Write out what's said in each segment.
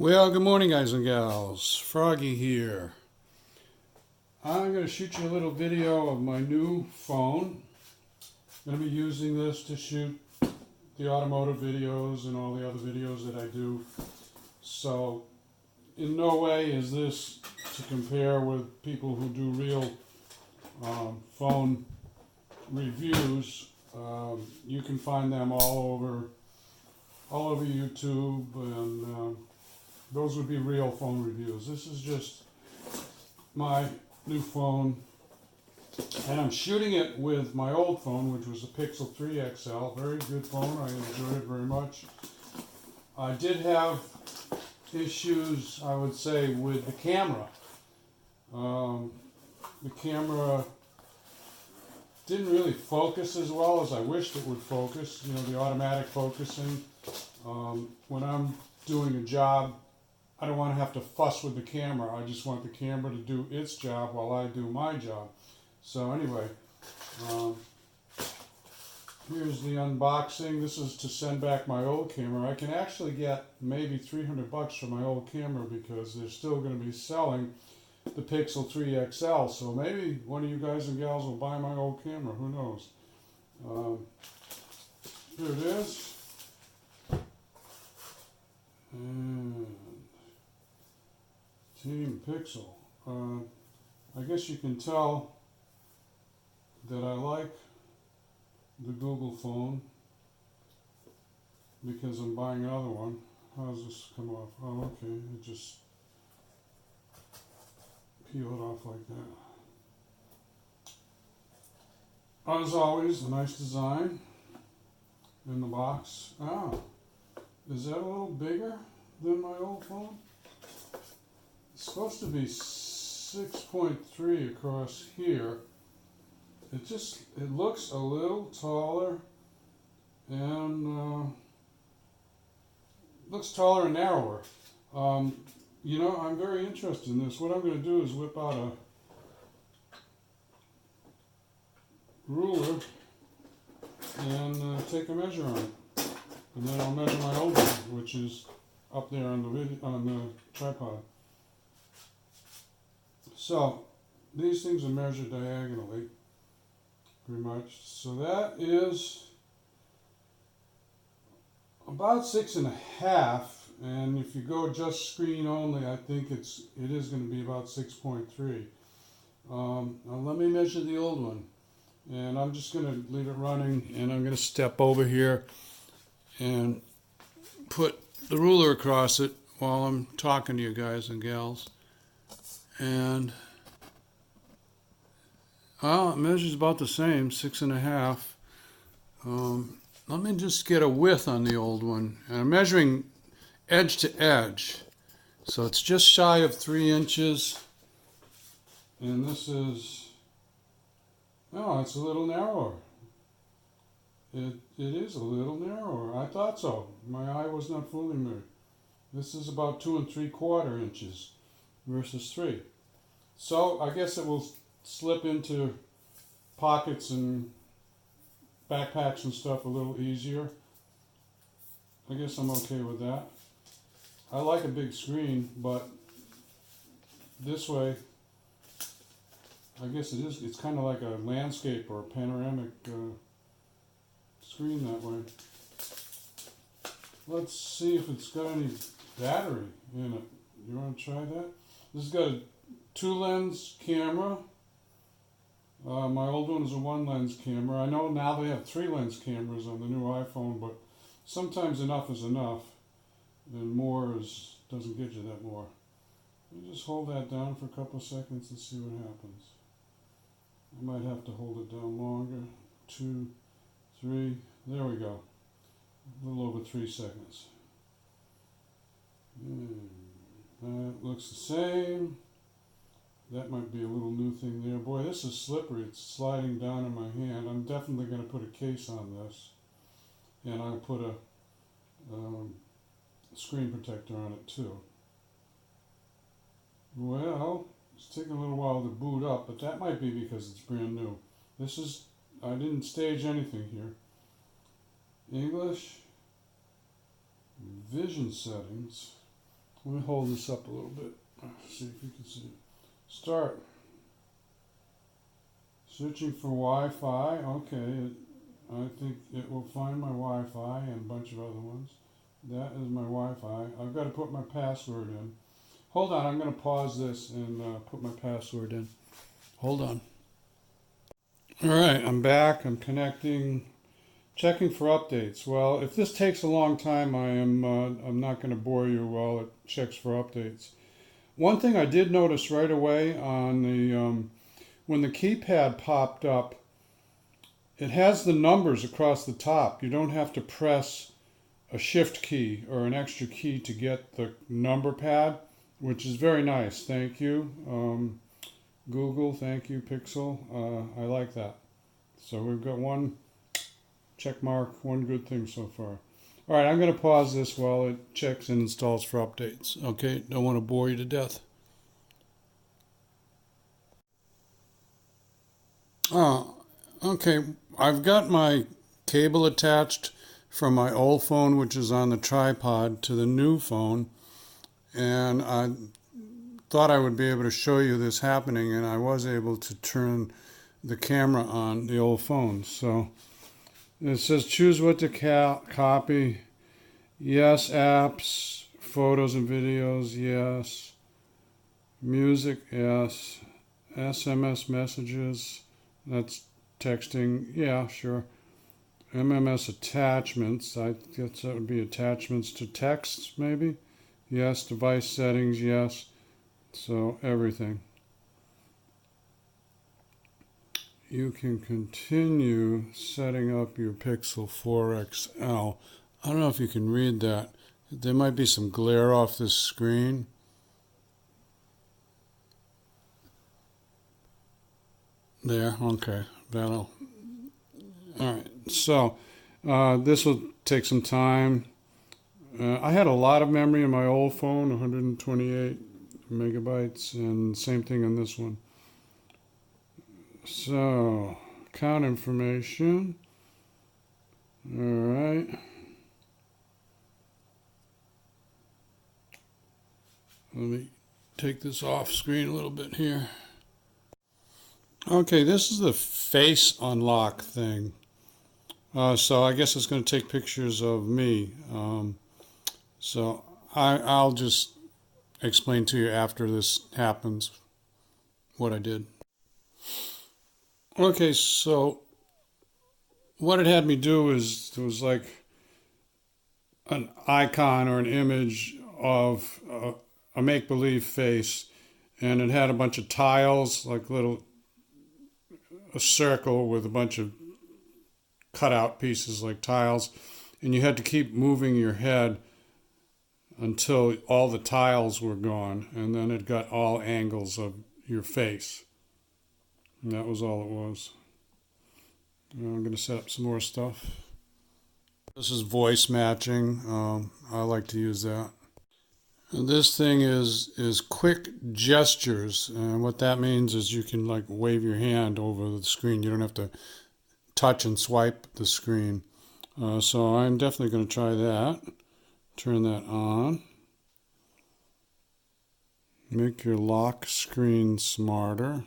Well, good morning, guys and gals. Froggy here. I'm going to shoot you a little video of my new phone. I'm going to be using this to shoot the automotive videos and all the other videos that I do. So, in no way is this to compare with people who do real phone reviews. You can find them all over YouTube, and those would be real phone reviews. This is just my new phone, and I'm shooting it with my old phone, which was a Pixel 3 XL. Very good phone. I enjoyed it very much. I did have issues, I would say, with the camera. The camera didn't really focus as well as I wished it would focus. You know, the automatic focusing. When I'm doing a job, I don't want to have to fuss with the camera. I just want the camera to do its job while I do my job. So anyway, here's the unboxing. This is to send back my old camera. I can actually get maybe $300 for my old camera because they're still going to be selling the Pixel 3 XL. So maybe one of you guys and gals will buy my old camera. Who knows? Here it is. And Team Pixel. I guess you can tell that I like the Google phone because I'm buying another one. How does this come off? Oh, okay. It just peeled off like that. As always, a nice design in the box. Ah, is that a little bigger than my old phone? It's supposed to be 6.3 across here. It looks a little taller and looks taller and narrower. You know, I'm very interested in this. What I'm going to do is whip out a ruler and take a measure on it. And then I'll measure my old one, which is up there on the tripod. So, these things are measured diagonally, pretty much. So that is about 6.5, and if you go just screen only, I think it is going to be about 6.3. Now let me measure the old one, and I'm just going to leave it running, and I'm going to step over here and put the ruler across it while I'm talking to you guys and gals. And it measures about the same, 6.5. Let me just get a width on the old one. And I'm measuring edge to edge, so it's just shy of 3 inches. And this is, it's a little narrower. It is a little narrower. I thought so. My eye was not fooling me. This is about 2 3/4 inches versus 3. So I guess it will slip into pockets and backpacks and stuff a little easier. I guess I'm okay with that. I like a big screen, but this way, I guess it's kind of like a landscape or a panoramic screen that way. Let's see if it's got any battery in it. You want to try that? This has got a 2-lens camera. My old one is a 1-lens camera. I know now they have 3-lens cameras on the new iPhone, but sometimes enough is enough, and more doesn't get you that more. You just hold that down for a couple of seconds and see what happens. I might have to hold it down longer. 2, 3. There we go. A little over 3 seconds. That looks the same. That might be a little new thing there. Boy, this is slippery. It's sliding down in my hand. I'm definitely going to put a case on this. And I'll put a screen protector on it too. Well, it's taking a little while to boot up, but that might be because it's brand new. I didn't stage anything here. English, vision settings. Let me hold this up a little bit. See if you can see it. Start. Searching for Wi-Fi. Okay, I think it will find my Wi-Fi and a bunch of other ones. That is my Wi-Fi. I've got to put my password in. Hold on, I'm going to pause this and put my password in. Hold on. All right, I'm back. I'm connecting, checking for updates. Well, if this takes a long time, I'm not going to bore you while it checks for updates. One thing I did notice right away on the when the keypad popped up, it has the numbers across the top. You don't have to press a shift key or an extra key to get the number pad, which is very nice. Thank you, Google. Thank you, Pixel. I like that. So we've got one check mark, one good thing so far. All right, I'm going to pause this while it checks and installs for updates. Okay, don't want to bore you to death. Okay, I've got my cable attached from my old phone, which is on the tripod, to the new phone, and I thought I would be able to show you this happening, and I was able to turn the camera on the old phone. So it says choose what to copy. Yes, apps, photos and videos, yes. Music, yes. SMS messages, that's texting, yeah, sure. MMS attachments, I guess that would be attachments to texts, maybe. Yes, device settings, yes. So everything. You can continue setting up your Pixel 4 XL. I don't know if you can read that. There might be some glare off this screen. There, okay, that'll, all right, so this will take some time. I had a lot of memory in my old phone, 128 megabytes, and same thing on this one. So, account information, all right. Let me take this off screen a little bit here. Okay, this is the face unlock thing. So I guess it's going to take pictures of me. So I'll just explain to you after this happens what I did. Okay, so what it had me do is there was like an icon or an image of a make-believe face, and it had a bunch of tiles, like a circle with a bunch of cutout pieces like tiles, and you had to keep moving your head until all the tiles were gone, and then it got all angles of your face. And that was all it was. I'm going to set up some more stuff. This is voice matching. I like to use that. And this thing is quick gestures, and what that means is you can like wave your hand over the screen. You don't have to touch and swipe the screen. So I'm definitely going to try that. Turn that on. Make your lock screen smarter.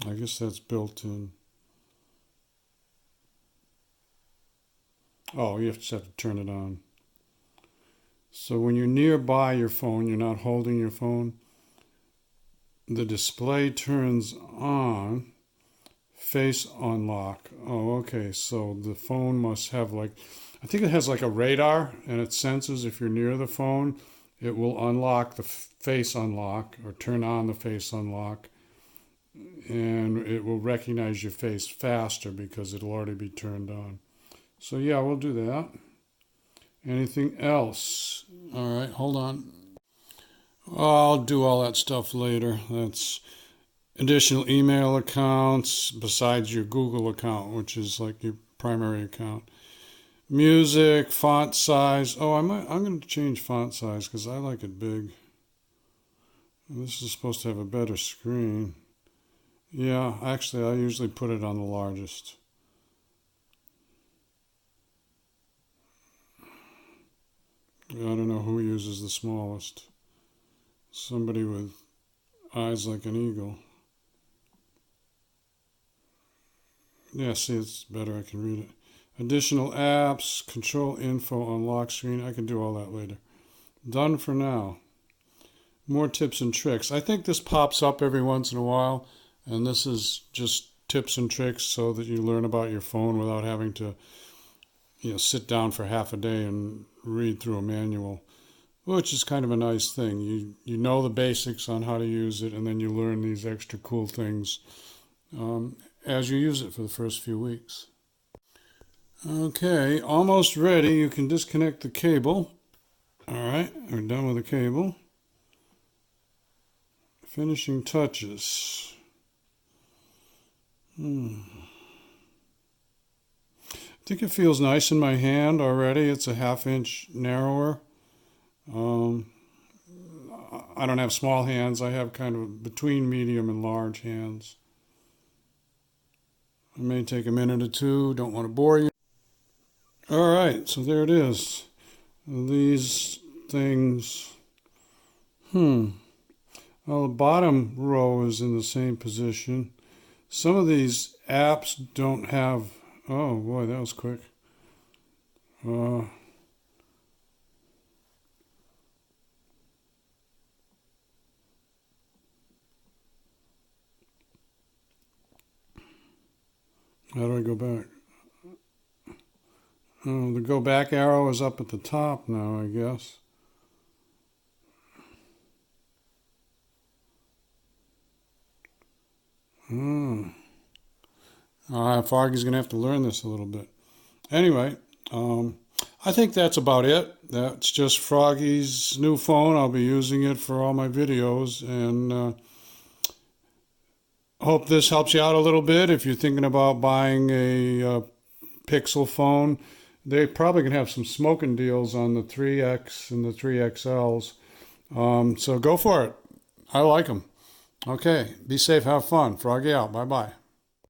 I guess that's built in. Oh, you just have to turn it on. So when you're nearby your phone, you're not holding your phone, the display turns on, face unlock. Oh, okay, so the phone must have like, I think it has like a radar, and it senses if you're near the phone, it will unlock the face unlock or turn on the face unlock, and it will recognize your face faster because it'll already be turned on. So yeah, we'll do that. Anything else? All right, hold on. I'll do all that stuff later. That's additional email accounts besides your Google account, which is like your primary account. Music, font size. Oh, I'm going to change font size because I like it big. This is supposed to have a better screen. Yeah, actually, I usually put it on the largest. I don't know who uses the smallest. Somebody with eyes like an eagle. Yeah, see, it's better. I can read it. Additional apps, control info on lock screen. I can do all that later. Done for now. More tips and tricks. I think this pops up every once in a while, and this is just tips and tricks so that you learn about your phone without having to, sit down for half a day and read through a manual, which is kind of a nice thing. You know the basics on how to use it, and then you learn these extra cool things as you use it for the first few weeks. Okay, almost ready. You can disconnect the cable. All right, we're done with the cable. Finishing touches. I think it feels nice in my hand already. It's a half-inch narrower. I don't have small hands. I have kind of between medium and large hands. It may take a minute or two. Don't want to bore you. All right, so there it is. These things. Well, the bottom row is in the same position. Some of these apps don't have... Oh, boy, that was quick. How do I go back? Oh, the go back arrow is up at the top now, I guess. Froggy's going to have to learn this a little bit. Anyway, I think that's about it. That's just Froggy's new phone. I'll be using it for all my videos, and hope this helps you out a little bit. If you're thinking about buying a Pixel phone, they're probably going to have some smoking deals on the 3X and the 3XLs. So go for it. I like them. Okay, be safe, have fun. Froggy out. Bye-bye.